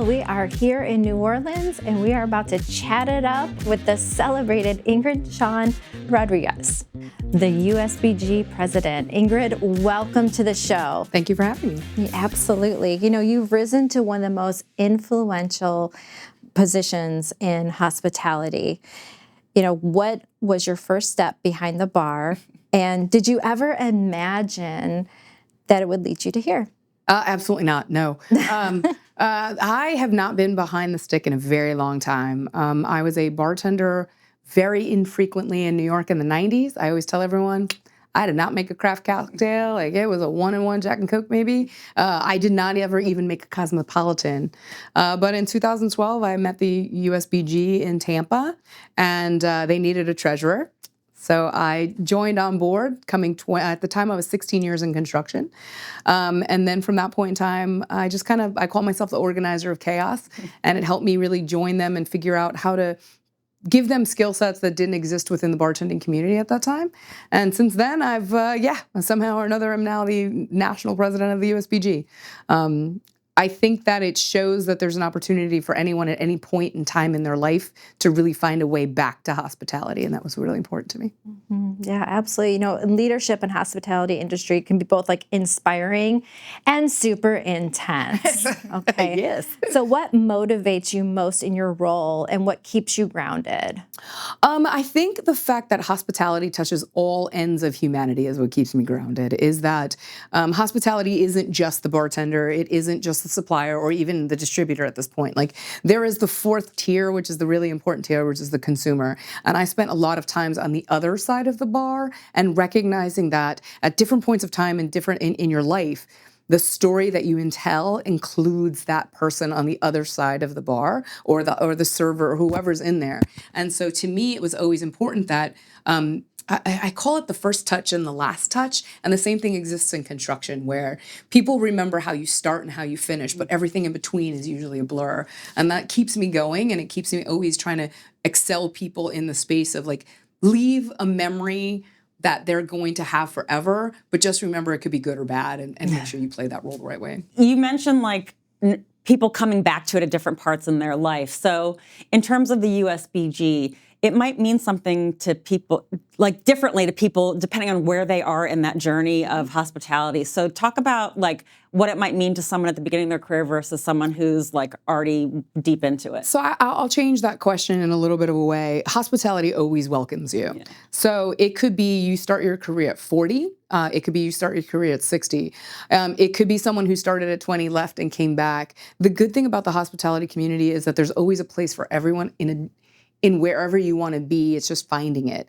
Well, we are here in New Orleans, and we are about to chat it up with the celebrated Ingrid Rodriguez, the USBG president. Ingrid, welcome to the show. Thank you for having me. Yeah, absolutely. You know, you've risen to one of the most influential positions in hospitality. You know, what was your first step behind the bar? And did you ever imagine that it would lead you to here? Absolutely not. No. I have not been behind the stick in a very long time. I was a bartender very infrequently in New York in the 90s. I always tell everyone I did not make a craft cocktail. Like it was a 1-in-1 Jack and Coke maybe. I did not ever even make a cosmopolitan. But in 2012, I met the USBG in Tampa, and they needed a treasurer. So I joined on board, at the time I was 16 years in construction. And then from that point in time, I call myself the organizer of chaos. And it helped me really join them and figure out how to give them skill sets that didn't exist within the bartending community at that time. And since then, I've, somehow or another, I'm now the national president of the USBG. I think that it shows that there's an opportunity for anyone at any point in time in their life to really find a way back to hospitality, and that was really important to me. Mm-hmm. Yeah, absolutely. You know, leadership in hospitality industry can be both like inspiring and super intense. Okay. Yes. So what motivates you most in your role, and what keeps you grounded? I think the fact that hospitality touches all ends of humanity is what keeps me grounded, is that hospitality isn't just the bartender, it isn't just the supplier or even the distributor at this point. Like there is the fourth tier, which is the really important tier, which is the consumer. And I spent a lot of times on the other side of the bar and recognizing that at different points of time and in your life, the story that you tell includes that person on the other side of the bar or the server or whoever's in there. And so to me, it was always important that I call it the first touch and the last touch. And the same thing exists in construction, where people remember how you start and how you finish, but everything in between is usually a blur. And that keeps me going, and it keeps me always trying to excel people in the space of like, leave a memory that they're going to have forever, but just remember it could be good or bad, and make sure you play that role the right way. You mentioned like people coming back to it at different parts in their life. So in terms of the USBG, it might mean something to people, like differently to people, depending on where they are in that journey of hospitality. So talk about like what it might mean to someone at the beginning of their career versus someone who's like already deep into it. So I'll change that question in a little bit of a way. Hospitality always welcomes you. Yeah. So it could be you start your career at 40. It could be you start your career at 60. It could be someone who started at 20, left, and came back. The good thing about the hospitality community is that there's always a place for everyone in wherever you want to be. It's just finding it.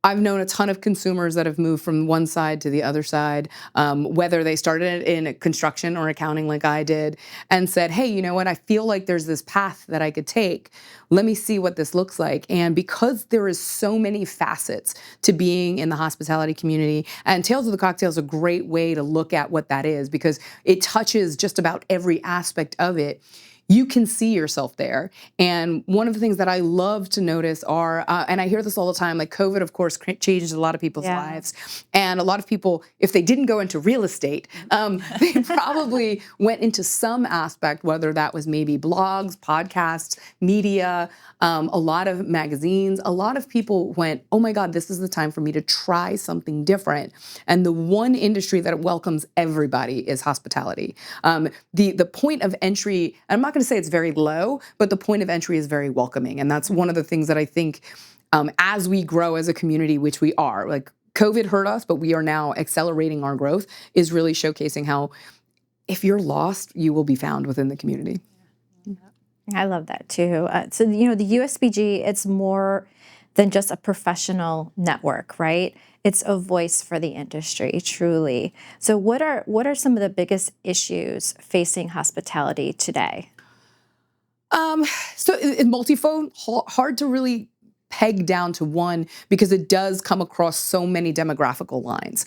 I've known a ton of consumers that have moved from one side to the other side, whether they started in construction or accounting like I did, and said, hey, you know what, I feel like there's this path that I could take. Let me see what this looks like. And because there is so many facets to being in the hospitality community, and Tales of the Cocktail is a great way to look at what that is, because it touches just about every aspect of it. You can see yourself there. And one of the things that I love to notice are, and I hear this all the time, like COVID, of course, changed a lot of people's lives. And a lot of people, if they didn't go into real estate, they probably went into some aspect, whether that was maybe blogs, podcasts, media, a lot of magazines. A lot of people went, oh my God, this is the time for me to try something different. And the one industry that welcomes everybody is hospitality. The point of entry, I'm not going to say it's very low, but the point of entry is very welcoming. And that's one of the things that I think as we grow as a community, which we are, like COVID hurt us, but we are now accelerating our growth, is really showcasing how if you're lost, you will be found within the community. I love that too. So, you know, the USBG, it's more than just a professional network, right? It's a voice for the industry, truly. So what are some of the biggest issues facing hospitality today? So in multifold, hard to really peg down to one, because it does come across so many demographical lines.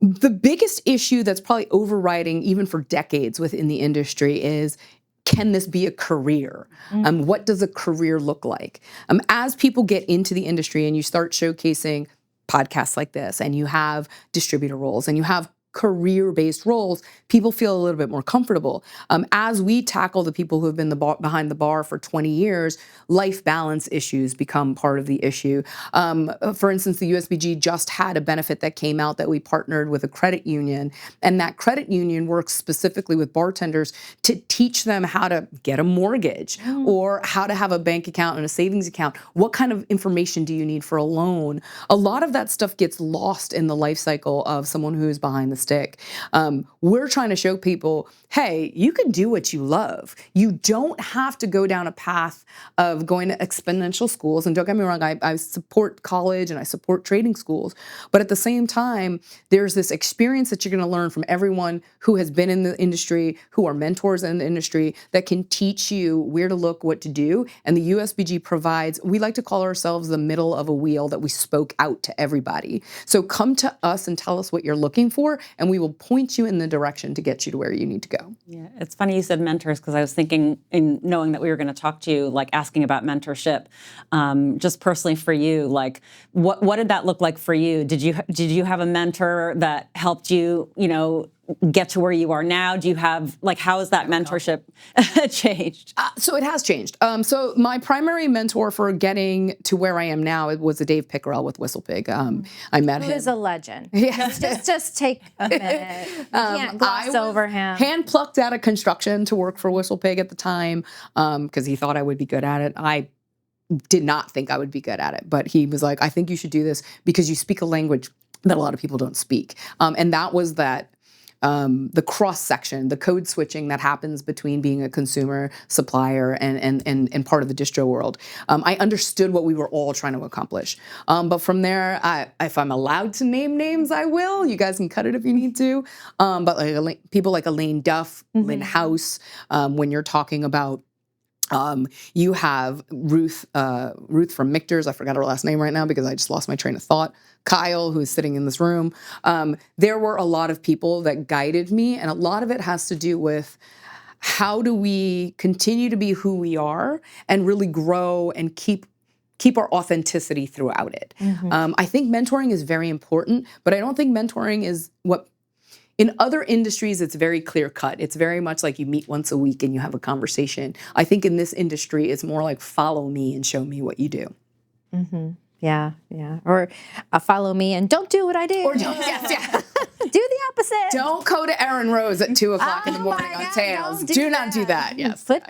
The biggest issue that's probably overriding even for decades within the industry is, can this be a career? What does a career look like? As people get into the industry and you start showcasing podcasts like this, and you have distributor roles, and you have career-based roles, people feel a little bit more comfortable. As we tackle the people who have been behind the bar for 20 years, life balance issues become part of the issue. For instance, the USBG just had a benefit that came out that we partnered with a credit union, and that credit union works specifically with bartenders to teach them how to get a mortgage or how to have a bank account and a savings account. What kind of information do you need for a loan? A lot of that stuff gets lost in the life cycle of someone who is behind the stick. We're trying to show people, hey, you can do what you love. You don't have to go down a path of going to exponential schools. And don't get me wrong, I support college and I support trading schools. But at the same time, there's this experience that you're going to learn from everyone who has been in the industry, who are mentors in the industry, that can teach you where to look, what to do. And the USBG provides, we like to call ourselves the middle of a wheel that we spoke out to everybody. So come to us and tell us what you're looking for, and we will point you in the direction to get you to where you need to go. Yeah, it's funny you said mentors, because I was thinking, in knowing that we were going to talk to you, like asking about mentorship, just personally for you, like what did that look like for you? Did you have a mentor that helped you, get to where you are now? Do you have, like, how has that mentorship changed? So it has changed. So my primary mentor for getting to where I am now was a Dave Pickerel with Whistle Pig. I met him. Who is a legend. Yes. Just take a minute. You can't gloss over him. Hand-plucked out of construction to work for Whistle Pig at the time because he thought I would be good at it. I did not think I would be good at it, but he was like, I think you should do this because you speak a language that a lot of people don't speak. And that was the cross-section, the code switching that happens between being a consumer, supplier, and part of the distro world. I understood what we were all trying to accomplish. But from there, if I'm allowed to name names, I will. You guys can cut it if you need to. But people like Elaine Duff, Lynn House, when you're talking about you have Ruth from Michter's. I forgot her last name right now because I just lost my train of thought. Kyle, who is sitting in this room. There were a lot of people that guided me, and a lot of it has to do with how do we continue to be who we are and really grow and keep our authenticity throughout it. I think mentoring is very important, but I don't think mentoring is what. In other industries, it's very clear cut. It's very much like you meet once a week and you have a conversation. I think in this industry, it's more like follow me and show me what you do. Yeah. Or follow me and don't do what I do. Or don't, yes. Do the opposite. Don't go to Erin Rose at 2 o'clock in the morning on Tails. Do not do that. Yes. Put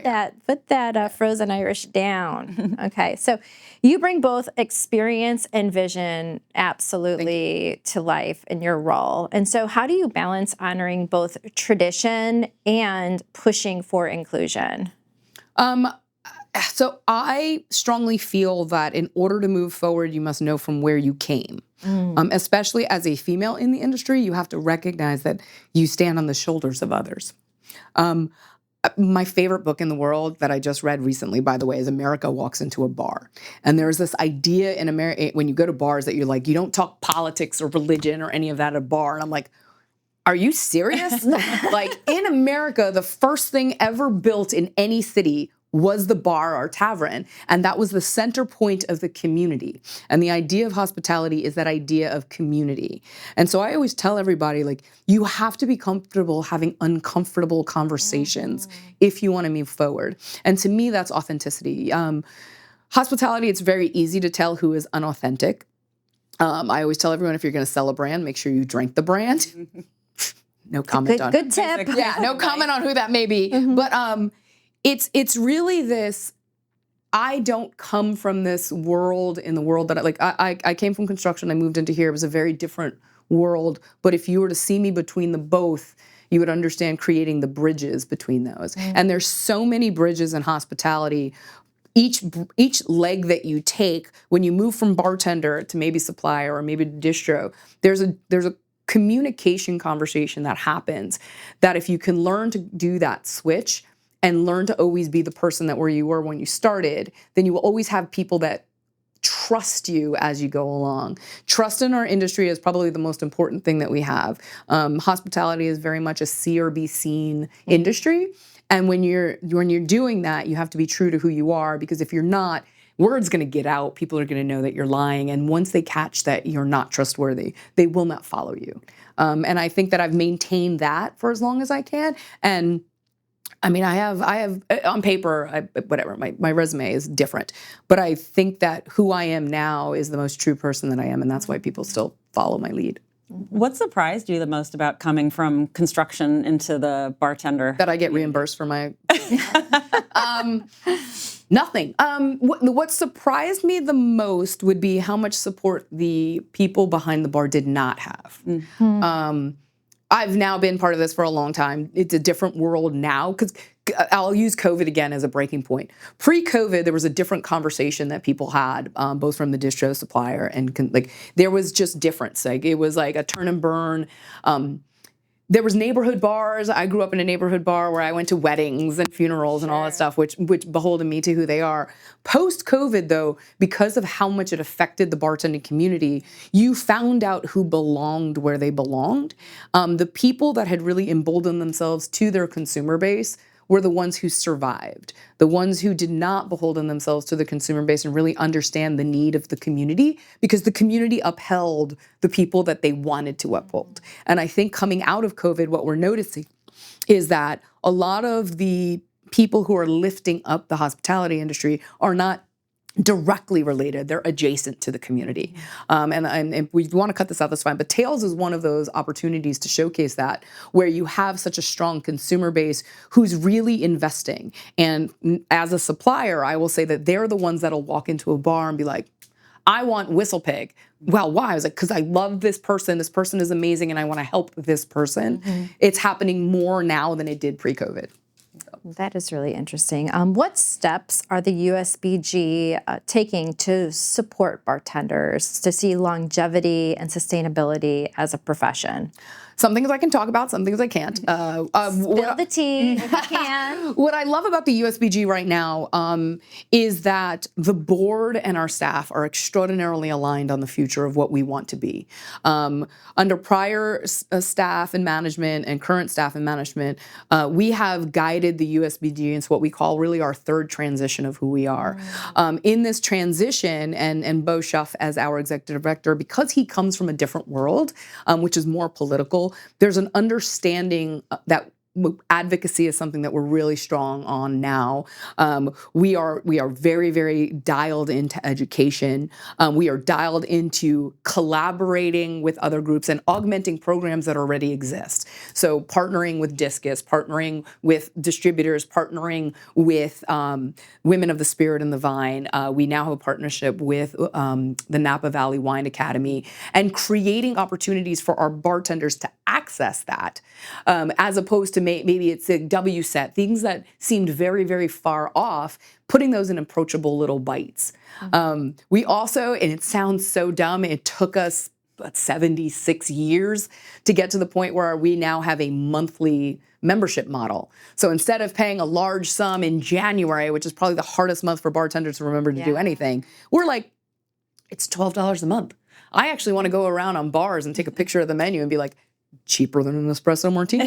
that frozen Irish down. Okay. So you bring both experience and vision absolutely to life in your role. And so how do you balance honoring both tradition and pushing for inclusion? So I strongly feel that in order to move forward, you must know from where you came. Especially as a female in the industry, you have to recognize that you stand on the shoulders of others. My favorite book in the world that I just read recently, by the way, is America Walks into a Bar. And there's this idea in America, when you go to bars, that you're like, you don't talk politics or religion or any of that at a bar. And I'm like, are you serious? Like, in America, the first thing ever built in any city was the bar or tavern. And that was the center point of the community. And the idea of hospitality is that idea of community. And so I always tell everybody, like, you have to be comfortable having uncomfortable conversations if you want to move forward. And to me, that's authenticity. Hospitality, it's very easy to tell who is unauthentic. I always tell everyone, if you're going to sell a brand, make sure you drink the brand. No comment on good tip. Yeah, no comment on who that may be. But it's really this, I don't come from this world in the world that I came from construction. I moved into here. It was a very different world. But if you were to see me between the both, you would understand creating the bridges between those. And there's so many bridges in hospitality. Each leg that you take, when you move from bartender to maybe supplier or maybe distro, there's a communication conversation that happens that if you can learn to do that switch and learn to always be the person that where you were when you started, then you will always have people that trust you as you go along. Trust in our industry is probably the most important thing that we have. Hospitality is very much a see or be seen industry. And when you're doing that, you have to be true to who you are, because if you're not, word's going to get out. People are going to know that you're lying. And once they catch that you're not trustworthy, they will not follow you. And I think that I've maintained that for as long as I can. And I mean, I have on paper, whatever, my resume is different, but I think that who I am now is the most true person that I am. And that's why people still follow my lead. What surprised you the most about coming from construction into the bartender? That I get reimbursed for my... Nothing. What surprised me the most would be how much support the people behind the bar did not have. I've now been part of this for a long time. It's a different world now, because I'll use COVID again as a breaking point. Pre-COVID, there was a different conversation that people had, both from the distro supplier and like there was just difference. Like it was like a turn and burn. There was neighborhood bars. I grew up in a neighborhood bar where I went to weddings and funerals and all that stuff, which beholden me to who they are. Post-COVID, though, because of how much it affected the bartending community, you found out who belonged where they belonged. The people that had really emboldened themselves to their consumer base were the ones who survived, the ones who did not beholden themselves to the consumer base and really understand the need of the community, because the community upheld the people that they wanted to uphold. And I think coming out of COVID, what we're noticing is that a lot of the people who are lifting up the hospitality industry are not directly related. They're adjacent to the community. And if we want to cut this out, that's fine. But Tales is one of those opportunities to showcase that, where you have such a strong consumer base who's really investing. And as a supplier, I will say that they're the ones that'll walk into a bar and be like, I want Whistle Pig. Well, why? I was like, because I love this person. This person is amazing, and I want to help this person. It's happening more now than it did pre-COVID. That is really interesting. What steps are the USBG taking to support bartenders to see longevity and sustainability as a profession? Some things I can talk about, some things I can't. Spill the tea if you can. What I love about the USBG right now is that the board and our staff are extraordinarily aligned on the future of what we want to be. Under prior staff and management and current staff and management, we have guided the USBG into what we call really our third transition of who we are. In this transition, and Bo Schuff as our executive director, because he comes from a different world, which is more political, there's an understanding that advocacy is something that we're really strong on now. We are very, very dialed into education. We are dialed into collaborating with other groups and augmenting programs that already exist. So partnering with Discus, partnering with distributors, partnering with Women of the Spirit and the Vine. We now have a partnership with the Napa Valley Wine Academy, and creating opportunities for our bartenders to access that, as opposed to maybe it's a W set, things that seemed very, very far off, putting those in approachable little bites. We also, and it sounds so dumb, it took us 76 years to get to the point where we now have a monthly membership model. So instead of paying a large sum in January, which is probably the hardest month for bartenders to remember to do anything, we're like, it's $12 a month. I actually want to go around on bars and take a picture of the menu and be like, cheaper than an espresso martini.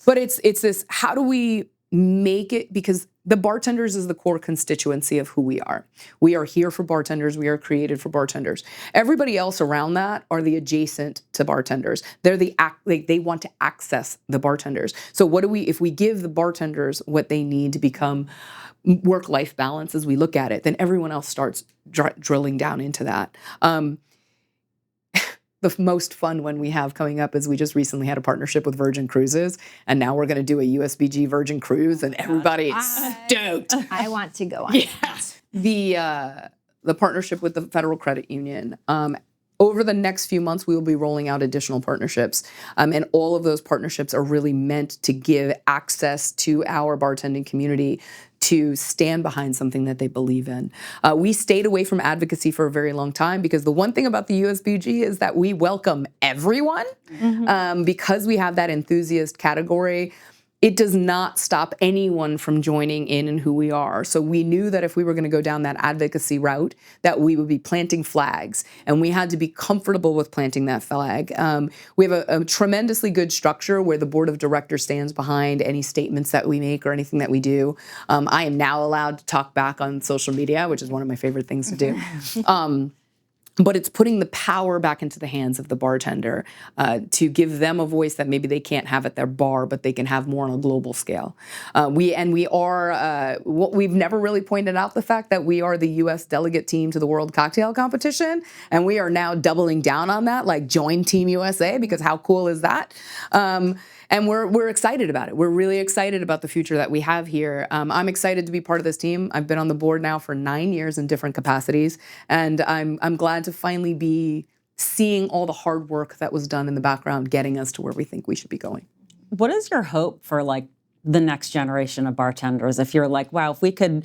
But it's this, how do we make it, because the bartenders is the core constituency of who we are. We are here for bartenders. We are created for bartenders. Everybody else around that are the adjacent to bartenders. They're they want to access the bartenders. So what do we, if we give the bartenders what they need to become work-life balance as we look at it, then everyone else starts drilling down into that. The most fun one we have coming up is we just recently had a partnership with Virgin Cruises, and now we're going to do a USBG Virgin Cruise, and everybody is stoked. I want to go on. The partnership with the Federal Credit Union. Over the next few months, we will be rolling out additional partnerships. And all of those partnerships are really meant to give access to our bartending community to stand behind something that they believe in. We stayed away from advocacy for a very long time, because the one thing about the USBG is that we welcome everyone. Because we have that enthusiast category, it does not stop anyone from joining in and who we are. So we knew that if we were going to go down that advocacy route, that we would be planting flags, and we had to be comfortable with planting that flag. We have a tremendously good structure where the board of directors stands behind any statements that we make or anything that we do. I am now allowed to talk back on social media, which is one of my favorite things to do. But it's putting the power back into the hands of the bartender to give them a voice that maybe they can't have at their bar, but they can have more on a global scale. We've never really pointed out the fact that we are the U.S. delegate team to the World Cocktail Competition, and we are now doubling down on that, like join Team USA, because how cool is that? And we're excited about it. We're really excited about the future that we have here. I'm excited to be part of this team. I've been on the board now for 9 years in different capacities, and I'm glad to finally be seeing all the hard work that was done in the background getting us to where we think we should be going. What is your hope for like the next generation of bartenders? If you're like, wow, if we could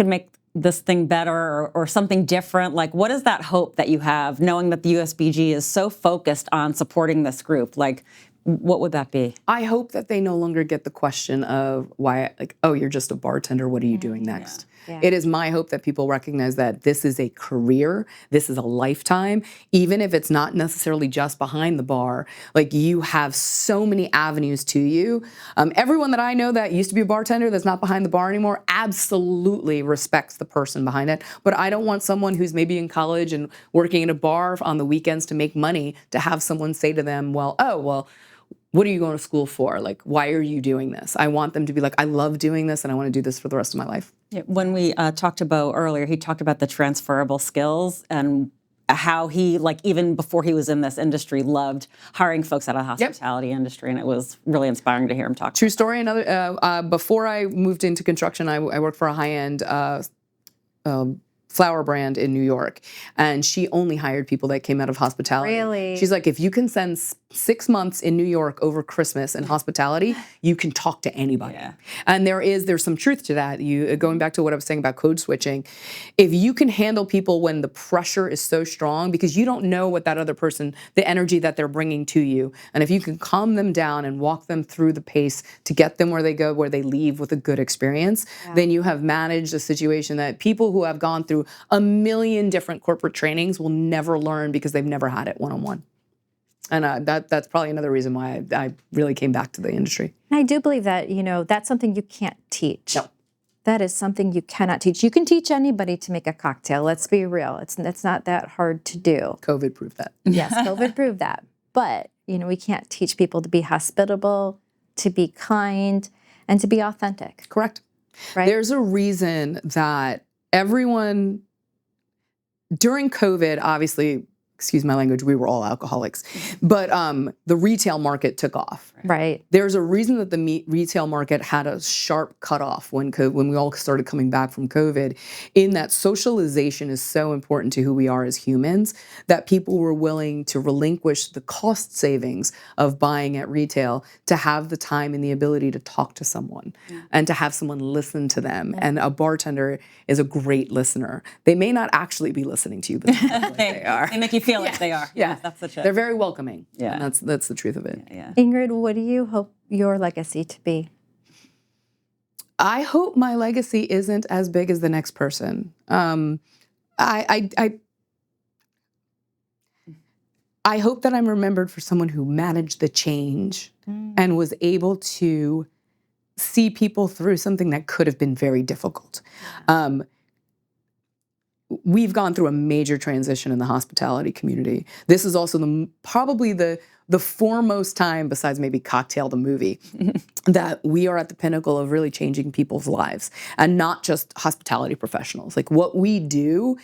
make this thing better or something different, like what is that hope that you have, knowing that the USBG is so focused on supporting this group? Like, what would that be? I hope that they no longer get the question of why, like, oh, you're just a bartender, what are you doing next? Yeah. It is my hope that people recognize that this is a career, this is a lifetime, even if it's not necessarily just behind the bar. Like, you have so many avenues to you. Everyone that I know that used to be a bartender that's not behind the bar anymore absolutely respects the person behind it. But I don't want someone who's maybe in college and working in a bar on the weekends to make money to have someone say to them, well, what are you going to school for? Like, why are you doing this? I want them to be like, I love doing this and I want to do this for the rest of my life. Yeah, when we talked to Bo earlier, he talked about the transferable skills and how he, like, even before he was in this industry, loved hiring folks out of the hospitality industry, and it was really inspiring to hear him talk. True story. Another before I moved into construction, I worked for a high-end flower brand in New York, and she only hired people that came out of hospitality. Really? She's like, if you can send 6 months in New York over Christmas in hospitality, you can talk to anybody. Yeah. And there's some truth to that. Going back to what I was saying about code switching, if you can handle people when the pressure is so strong, because you don't know what that other person, the energy that they're bringing to you, and if you can calm them down and walk them through the pace to get them where they go, where they leave with a good experience, then you have managed a situation that people who have gone through a million different corporate trainings will never learn because they've never had it one-on-one. And that's probably another reason why I really came back to the industry. And I do believe that, that's something you can't teach. No. That is something you cannot teach. You can teach anybody to make a cocktail. Let's be real. It's not that hard to do. COVID proved that. Yes, COVID proved that. But, we can't teach people to be hospitable, to be kind, and to be authentic. Correct. Right? There's a reason that everyone, during COVID, obviously, excuse my language, we were all alcoholics, but the retail market took off. Right. There's a reason that the retail market had a sharp cutoff when we all started coming back from COVID, in that socialization is so important to who we are as humans, that people were willing to relinquish the cost savings of buying at retail to have the time and the ability to talk to someone and to have someone listen to them. And a bartender is a great listener. They may not actually be listening to you, but they are. They make you feel like they are. Yeah, that's the truth. They're very welcoming. Yeah. And that's the truth of it. Yeah. Ingrid, what do you hope your legacy to be? I hope my legacy isn't as big as the next person. I hope that I'm remembered for someone who managed the change and was able to see people through something that could have been very difficult. We've gone through a major transition in the hospitality community. This is also probably the foremost time, besides maybe Cocktail the movie, that we are at the pinnacle of really changing people's lives, and not just hospitality professionals. Like, what we do,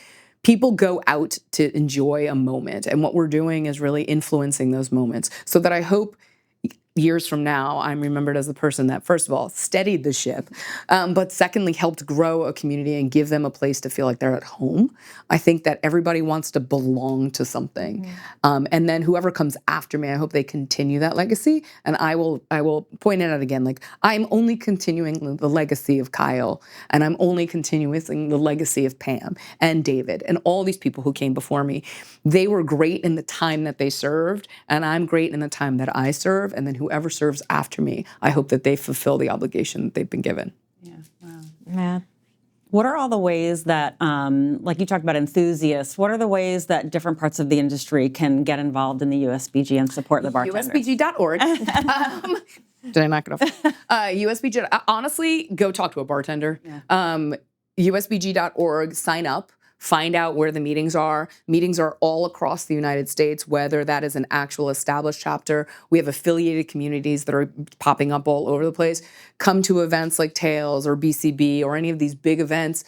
people go out to enjoy a moment, and what we're doing is really influencing those moments, so that I hope years from now, I'm remembered as the person that, first of all, steadied the ship, but secondly, helped grow a community and give them a place to feel like they're at home. I think that everybody wants to belong to something. And then whoever comes after me, I hope they continue that legacy. And I will point it out again, like, I'm only continuing the legacy of Kyle, and I'm only continuing the legacy of Pam and David and all these people who came before me. They were great in the time that they served, and I'm great in the time that I serve. And then whoever serves after me, I hope that they fulfill the obligation that they've been given. Yeah. Wow. Yeah. What are all the ways that, like you talked about enthusiasts, what are the ways that different parts of the industry can get involved in the USBG and support the bartenders? USBG.org. Did I knock it off? USBG, honestly, go talk to a bartender. Yeah. USBG.org, sign up. Find out where the meetings are. Meetings are all across the United States, whether that is an actual established chapter. We have affiliated communities that are popping up all over the place. Come to events like Tales or BCB or any of these big events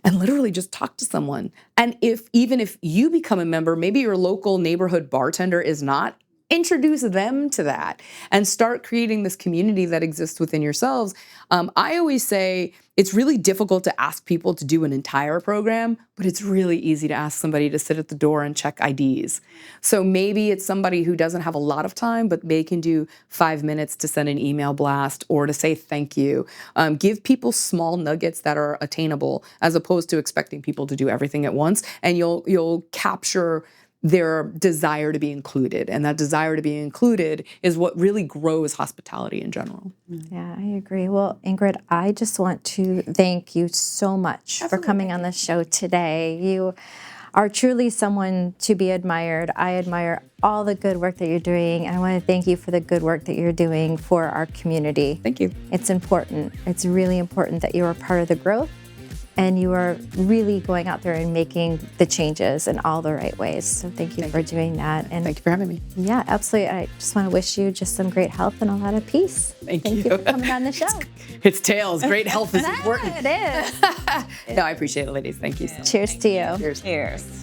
and literally just talk to someone. And even if you become a member, maybe your local neighborhood bartender is not, introduce them to that and start creating this community that exists within yourselves. I always say it's really difficult to ask people to do an entire program, but it's really easy to ask somebody to sit at the door and check IDs. So maybe it's somebody who doesn't have a lot of time, but they can do 5 minutes to send an email blast or to say thank you. Give people small nuggets that are attainable as opposed to expecting people to do everything at once. And you'll capture their desire to be included. And that desire to be included is what really grows hospitality in general. Yeah, I agree. Well, Ingrid, I just want to thank you so much for coming on the show today. You are truly someone to be admired. I admire all the good work that you're doing, and I want to thank you for the good work that you're doing for our community. Thank you. It's important. It's really important that you are part of the growth, and you are really going out there and making the changes in all the right ways. So thank you for doing that. And thank you for having me. Yeah, absolutely. I just want to wish you just some great health and a lot of peace. Thank you. Thank you for coming on the show. It's Tales. Great health is important. It is. No, I appreciate it, ladies. Thank you so much. Cheers to you. Cheers.